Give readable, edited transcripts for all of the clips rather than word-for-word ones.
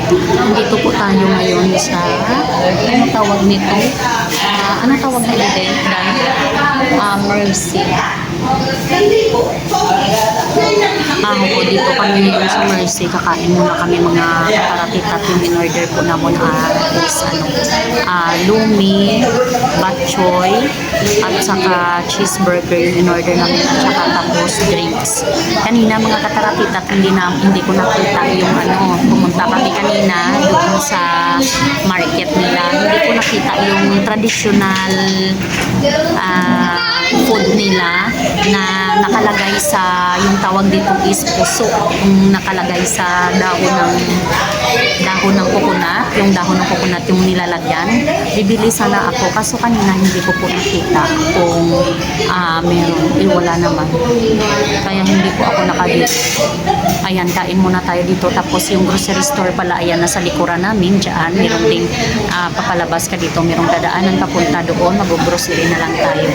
Dito po tayo ngayon sa, ano tawag nito? Ano tawag na event? Mercy. Ako dito kami ngayon sa Mercy. Kakain muna kami mga kataratitat. Yung in-order po naman is lumi, bok choy, at saka cheeseburger yung in-order namin, at saka tapos drinks. Kanina mga kataratitat, hindi ko nakita yung pumunta kami kanina doon sa market nila. Hindi ko nakita yung traditional food nila na nakalagay sa, yung tawag dito is puso, yung nakalagay sa dahon ng coconut, yung dahon ng coconut yung nilalagyan. Bibili sana ako, kaso kanina hindi ko po nakita kung meron. Wala naman. Kaya hindi po ako nakabili. Ayan, kain muna tayo dito. Tapos yung grocery store pala, ayan, nasa likuran namin. Diyan, meron ding papalabas ka dito. Merong dadaanan papunta doon. Mag-grocery na lang tayo.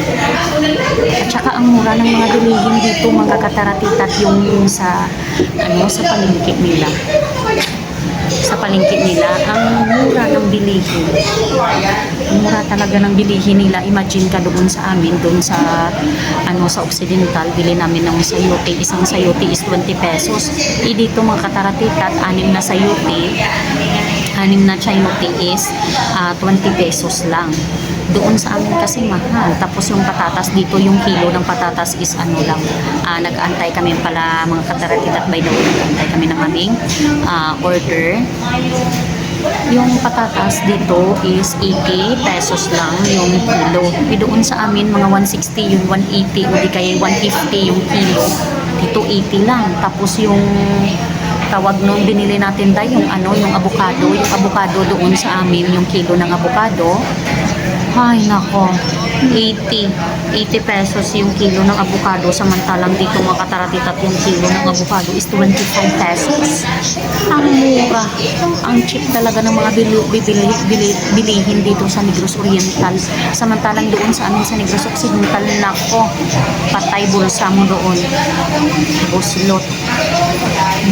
At saka ang mura ng mga bilihin dito, mga kataratitat, yung sa palengke nila. Sa palengke nila, ang mura ng bilihin. Mura talaga ng bilihin nila. Imagine ka doon sa amin, doon sa sa Occidental, bili namin ng sayote. Isang sayote is 20 pesos. Dito mga kataratitat, 6 na sayote. 6 na sayote is 20 pesos lang. Doon sa amin kasi mahal. Tapos yung patatas dito, yung kilo ng patatas is lang. Nag-aantay kami pala mga kataratitat, by the way, nag-aantay kami ng aming order. Yung patatas dito is 80 pesos lang yung kilo. Doon sa amin mga 160, yung 180 o di kaya 150 yung kilo. Dito 80 lang. Tapos yung tawag nung binili natin tayo, yung avocado. Yung avocado doon sa amin, yung kilo ng avocado, ay nako, 80 pesos yung kilo ng avocado, samantalang dito mga kataratitat yung kilo ng avocado is 25 pesos. Ang mura, ang cheap talaga ng mga bilihin dito sa Negros Oriental, samantalang doon sa amin sa Negros Occidental, nako, patay bulsa mo doon, buslot,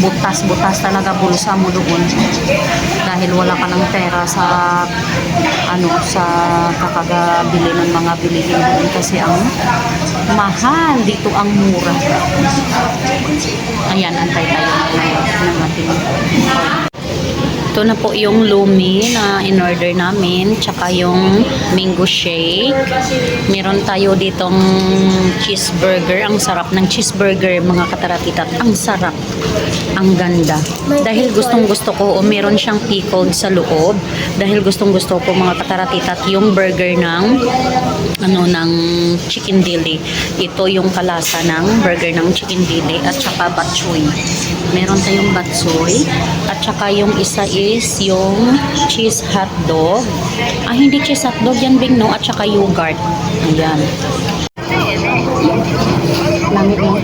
butas talaga bulsa mo doon dahil wala ka ng pera sa sa kakagabili ng mga bilihin doon, kasi ang mahal dito, ang mura. Ayan, antay tayo ng ating ito na po yung lumi na in-order namin, tsaka yung mango shake. Meron tayo ditong cheeseburger. Ang sarap ng cheeseburger mga kataratitat. Ang sarap. Ang ganda. Dahil gustong gusto ko, meron siyang pickled sa loob. Dahil gustong gusto ko mga kataratitat yung burger ng ng chicken dili. Ito yung kalasa ng burger ng chicken dili, at saka batchoy. Meron tayong batchoy, at saka yung isa is yung cheese hotdog. Hindi cheese hotdog yan, Bing, no? At saka yogurt. Ayan. Lamig mo.